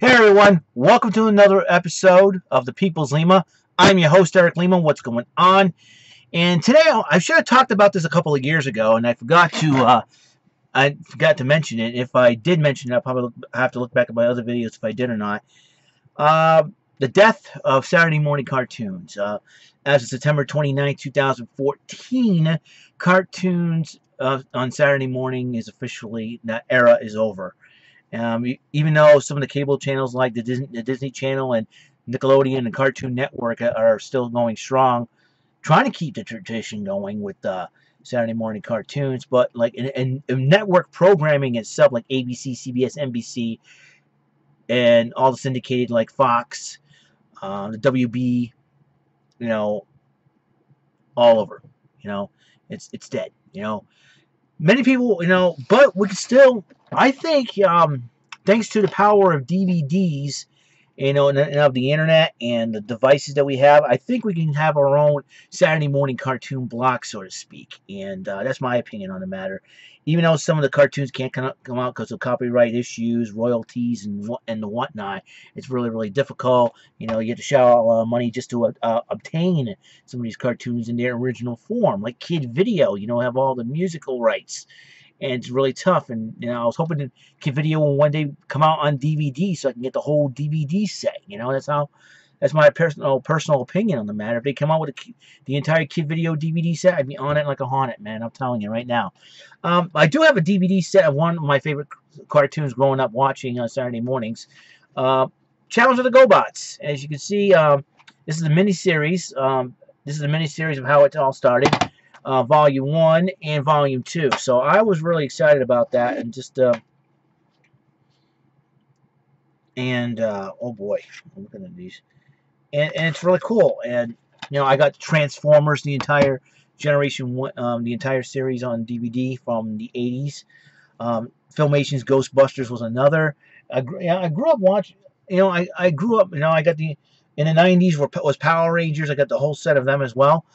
Hey everyone, welcome to another episode of the People's Lima. I'm your host Eric Lima. What's going on? And today I should have talked about this a couple of years ago, and I forgot to mention it. If I did mention it, I'll probably have to look back at my other videos if I did or not. Uh, the death of Saturday morning cartoons. As of September 29, 2014, cartoons on Saturday morning is officially, that era is over. Even though some of the cable channels like the Disney Channel and Nickelodeon and Cartoon Network are still going strong, trying to keep the tradition going with Saturday morning cartoons, but like in network programming itself, like ABC, CBS, NBC, and all the syndicated like Fox, the WB, you know, all over, it's dead. Many people, but we can still, I think, thanks to the power of DVDs, and of the internet and the devices that we have, I think we can have our own Saturday morning cartoon block, so to speak. And that's my opinion on the matter. Even though some of the cartoons can't come out because of copyright issues, royalties, and the whatnot, it's really, really difficult. You have to shell out money just to obtain some of these cartoons in their original form, like Kid Video. Have all the musical rights, and it's really tough. And I was hoping that Kid Video will one day come out on DVD so I can get the whole DVD set. That's my personal opinion on the matter. If they come out with the entire Kid Video DVD set, I'd be on it like a hornet, man. I'm telling you right now. I do have a DVD set of one of my favorite cartoons growing up watching on Saturday mornings. Challenge of the GoBots. As you can see, this is a mini-series. This is a mini-series of how it all started. Volume 1 and Volume 2. So I was really excited about that, and just oh boy, I'm looking at these, and it's really cool. And I got Transformers, the entire Generation 1, the entire series on DVD from the 80s. Filmation's Ghostbusters was another. I grew up watching. I grew up. I got in the 90s was Power Rangers. I got the whole set of them as well.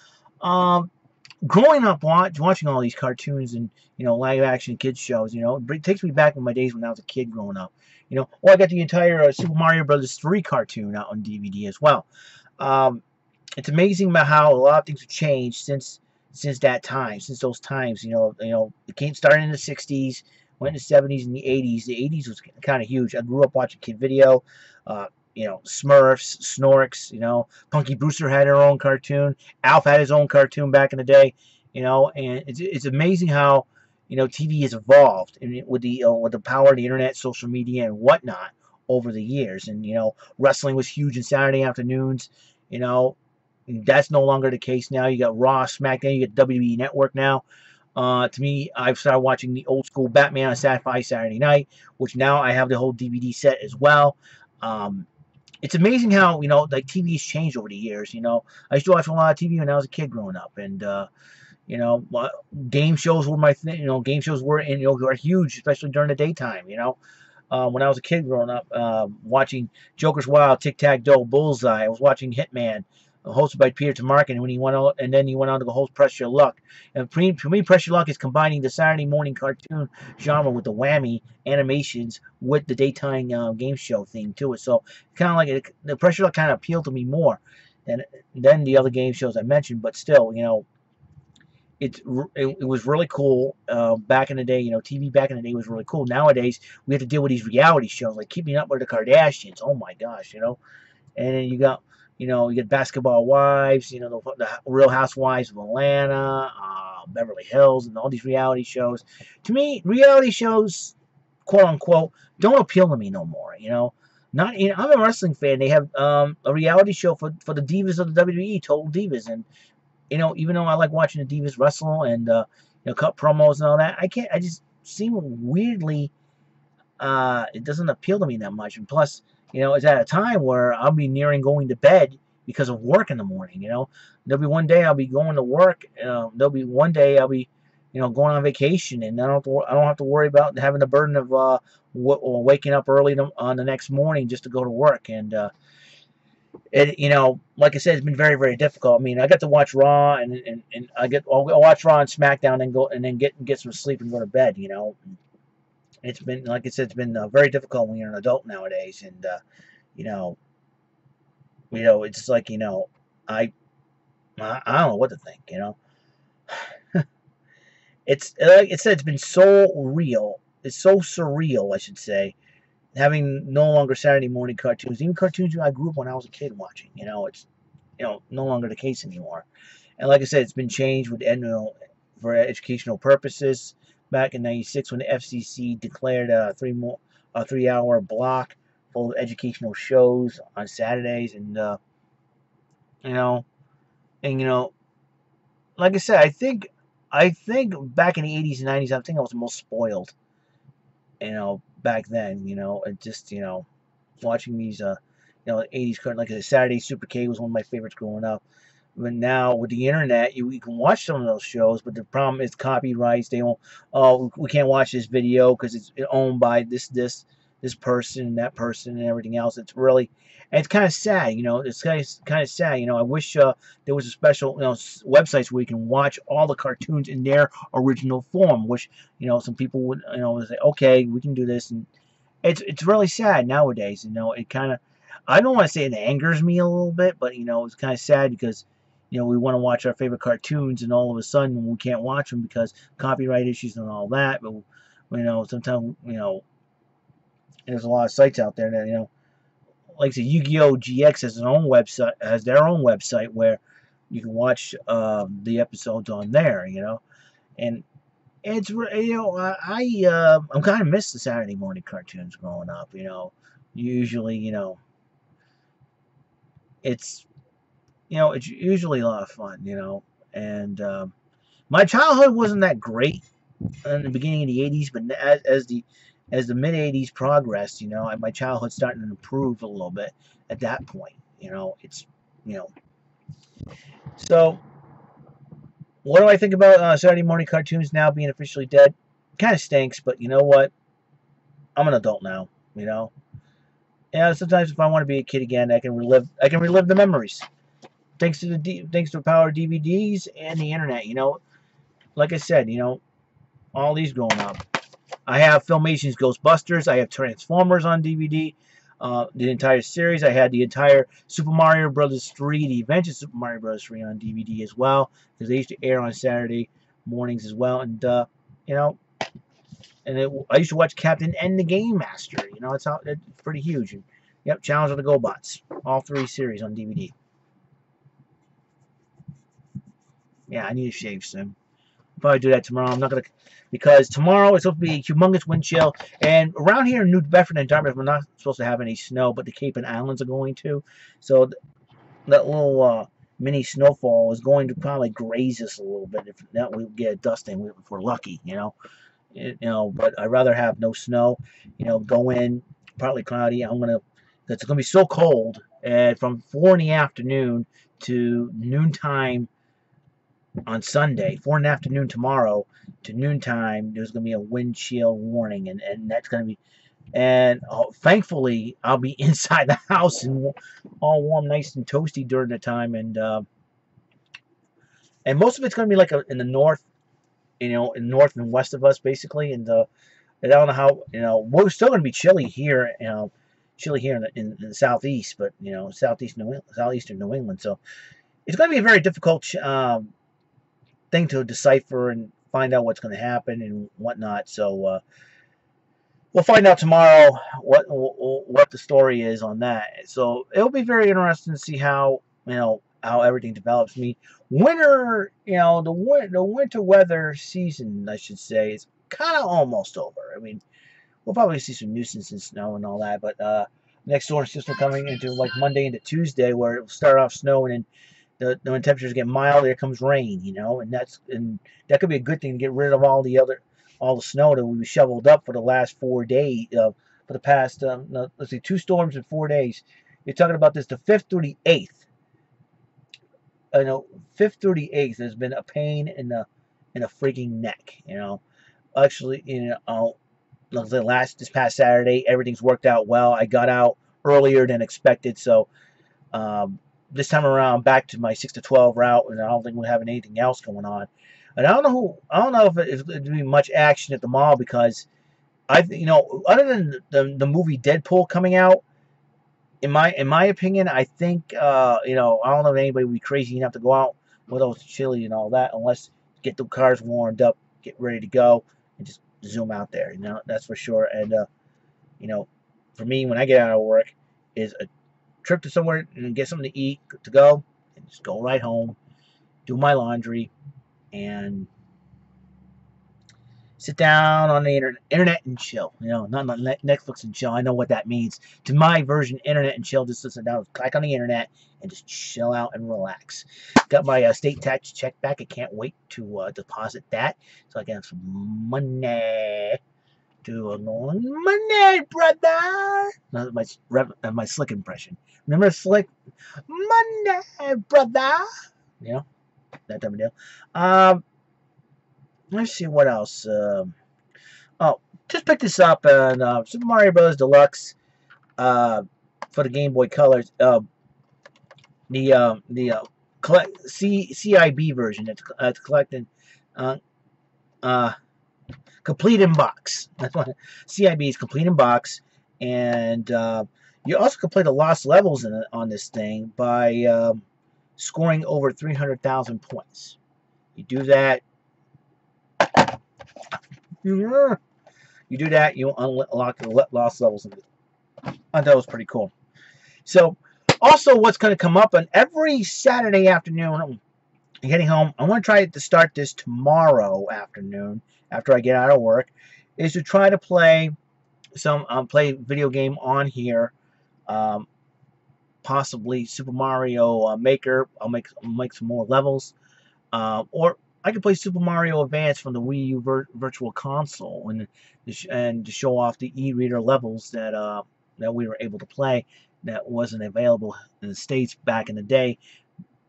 Growing up watching all these cartoons and live action kids shows, it takes me back in my days when I was a kid growing up. I got the entire Super Mario Brothers 3 cartoon out on DVD as well. It's amazing about how a lot of things have changed since that time, since those times. It started in the 60s, went in the 70s and the 80s. The 80s was kind of huge. I grew up watching Kid Video. Smurfs, Snorks, Punky Brewster had her own cartoon. Alf had his own cartoon back in the day, and it's amazing how, TV has evolved with the power of the internet, social media, and whatnot over the years. And, wrestling was huge in Saturday afternoons, that's no longer the case now. You got Raw, SmackDown, you got WWE Network now. To me, I've started watching the old school Batman on Sci-Fi Saturday night, which now I have the whole DVD set as well. It's amazing how, like TV has changed over the years. I used to watch a lot of TV when I was a kid growing up, and game shows were my thing. Game shows were huge, especially during the daytime. When I was a kid growing up, watching Joker's Wild, Tic Tac Toe, Bullseye. I was watching Hitman, hosted by Peter Tamarkin, when he went out, and then he went on to host Press Your Luck. And for me, Press Your Luck is combining the Saturday morning cartoon genre with the whammy animations with the daytime game show theme to it. So kind of like the Press Your Luck kind of appealed to me more than the other game shows I mentioned. But still, it was really cool back in the day. TV back in the day was really cool. Nowadays, we have to deal with these reality shows like Keeping Up with the Kardashians. Oh my gosh, and then you got Basketball Wives, the Real Housewives of Atlanta, Beverly Hills, and all these reality shows. To me, reality shows, quote unquote, don't appeal to me no more. I'm a wrestling fan. They have a reality show for the divas of the WWE, Total Divas, and even though I like watching the divas wrestle and cut promos and all that, I just seem weirdly, it doesn't appeal to me that much. And plus, it's at a time where I'll be nearing going to bed because of work in the morning. There'll be one day I'll be going to work. There'll be one day I'll be, going on vacation, and I don't have to worry about having the burden of waking up early on the next morning just to go to work. And like I said, it's been very, very difficult. I mean, I got to watch Raw, and I'll watch Raw and SmackDown, and then get some sleep and go to bed. It's been, like I said, it's been very difficult when you're an adult nowadays, and you know, it's like, I don't know what to think. It's like I said, it's been so real. It's so surreal, I should say, having no longer Saturday morning cartoons, even cartoons I grew up when I was a kid watching. It's no longer the case anymore. And like I said, it's been changed with for educational purposes. Back in '96, when the FCC declared a 3-hour block full of educational shows on Saturdays, and you know, and like I said, I think back in the '80s and '90s, I think I was the most spoiled. Back then, and just watching these '80s cartoons, like I said, Saturday Super K was one of my favorites growing up. But now with the internet, you can watch some of those shows, but the problem is copyrights. They don't. Oh, we can't watch this video because it's owned by this person, that person, and everything else. And it's kind of sad. It's kind of sad. I wish there was a special websites where you can watch all the cartoons in their original form. Which some people would say, okay, we can do this, and it's really sad nowadays. It kind of, I don't want to say it angers me a little bit, but it's kind of sad because we want to watch our favorite cartoons, and all of a sudden we can't watch them because copyright issues and all that. But sometimes there's a lot of sites out there that like I said, Yu-Gi-Oh! GX has their own website where you can watch the episodes on there. And it's I'm kind of miss the Saturday morning cartoons growing up. Usually it's it's usually a lot of fun. And my childhood wasn't that great in the beginning of the '80s, but as the mid '80s progressed, my childhood starting to improve a little bit at that point. It's you know. So, what do I think about Saturday morning cartoons now being officially dead? Kind of stinks, but you know what? I'm an adult now. Sometimes if I want to be a kid again, I can relive the memories. Thanks to the power of DVDs and the internet. Like I said, all these growing up. I have Filmation's Ghostbusters. I have Transformers on DVD, the entire series. I had the entire Super Mario Bros. 3, the Adventure Super Mario Bros. 3 on DVD as well, because they used to air on Saturday mornings as well. And I used to watch Captain N the Game Master. It's pretty huge. And, yep, Challenge of the GoBots, all 3 series on DVD. Yeah, I need a shave soon. I'll probably do that tomorrow. I'm not gonna, because tomorrow it's supposed to be a humongous wind chill, and around here in New Bedford and Dartmouth, we're not supposed to have any snow, but the Cape and Islands are going to. So that little mini snowfall is going to probably graze us a little bit. If that we get a dusting, if we're lucky, But I'd rather have no snow. Go in partly cloudy. It's gonna be so cold, and from 4 in the afternoon to noontime on Sunday, 4 in the afternoon tomorrow to noontime, there's going to be a wind chill warning, and that's going to be, and thankfully I'll be inside the house and all warm, nice and toasty during the time, and most of it's going to be like in the north, in north and west of us basically, and I don't know how, we're still going to be chilly here, chilly here in the southeast, but southeastern New England, so it's going to be a very difficult thing to decipher and find out what's going to happen and whatnot. So we'll find out tomorrow what the story is on that. So it'll be very interesting to see how how everything develops. Winter, the winter weather season, I should say, is kind of almost over. We'll probably see some nuisance and snow and all that, but next storm system coming into like Monday into Tuesday, where it'll start off snowing, and when temperatures get mild, there comes rain, and that could be a good thing to get rid of all the snow that we shoveled up for the last 4 days, for the past let's see, 2 storms in 4 days. You're talking about this the 5th through the 8th. 5th through the 8th has been a pain in the freaking neck. Actually, this past Saturday, everything's worked out well. I got out earlier than expected, so this time around back to my 6 to 12 route, and I don't think we're having anything else going on. And I don't know if it's going to be much action at the mall, because other than the movie Deadpool coming out, in my opinion, I think I don't know if anybody would be crazy enough to go out with all the chili and all that unless get the cars warmed up, get ready to go, and just zoom out there. That's for sure. And you know, for me, when I get out of work, is a trip to somewhere and get something to eat, to go, and just go right home, do my laundry, and sit down on the internet and chill. Not on Netflix and chill. I know what that means. To my version, internet and chill, just to sit down, click on the internet, and just chill out and relax. Got my state tax check back. I can't wait to deposit that so I can have some money. Money, brother. That's my Slick impression. Remember Slick? Money, brother. That type of deal. Let's see what else. Oh, just picked this up on Super Mario Bros. Deluxe for the Game Boy Colors. The CIB version. It's collecting complete in box. That's what CIB is, complete in box, and you also complete the lost levels on this thing by scoring over 300,000 points. You do that. You do that, you unlock the lost levels. I thought that was pretty cool. So, also, what's going to come up on every Saturday afternoon, I'm getting home. I want to try to start this tomorrow afternoon after I get out of work, is to try to play play video game on here. Possibly Super Mario Maker. I'll make some more levels, or I can play Super Mario Advance from the Wii U Virtual Console and to show off the e-reader levels that we were able to play that wasn't available in the States back in the day,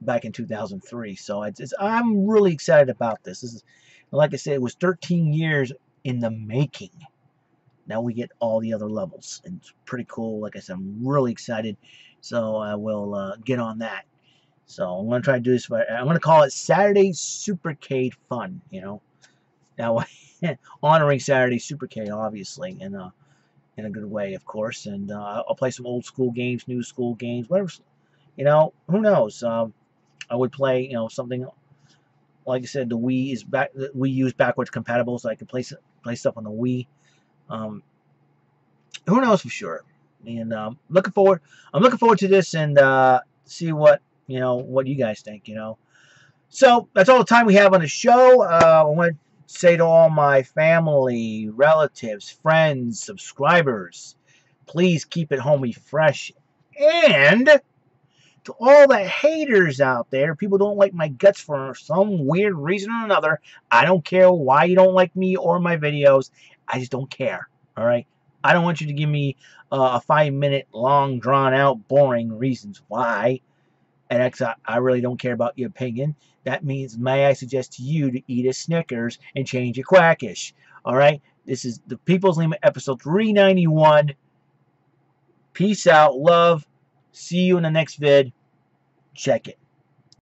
back in 2003. So I'm really excited about this. This is, like I said, it was 13 years in the making. Now we get all the other levels, and it's pretty cool. Like I said, I'm really excited. So I will get on that. So I'm going to try to do this. I'm going to call it Saturday Supercade Fun, Now, honoring Saturday Supercade, obviously, in a good way, of course. And I'll play some old school games, new school games, whatever. Who knows? I would play, something, like I said, the Wii U is backwards compatible, so I can play stuff on the Wii. Who knows for sure? And I'm looking forward to this and see what you guys think. So that's all the time we have on the show. I want to say to all my family, relatives, friends, subscribers, please keep it homey fresh. And to all the haters out there, people don't like my guts for some weird reason or another. I don't care why you don't like me or my videos. I just don't care. All right? I don't want you to give me a 5-minute long, drawn-out, boring reasons why. And I really don't care about your opinion. That means, may I suggest to you to eat a Snickers and change your quackish. All right? This is the People's Lima episode 391. Peace out. Love. See you in the next vid. Check it.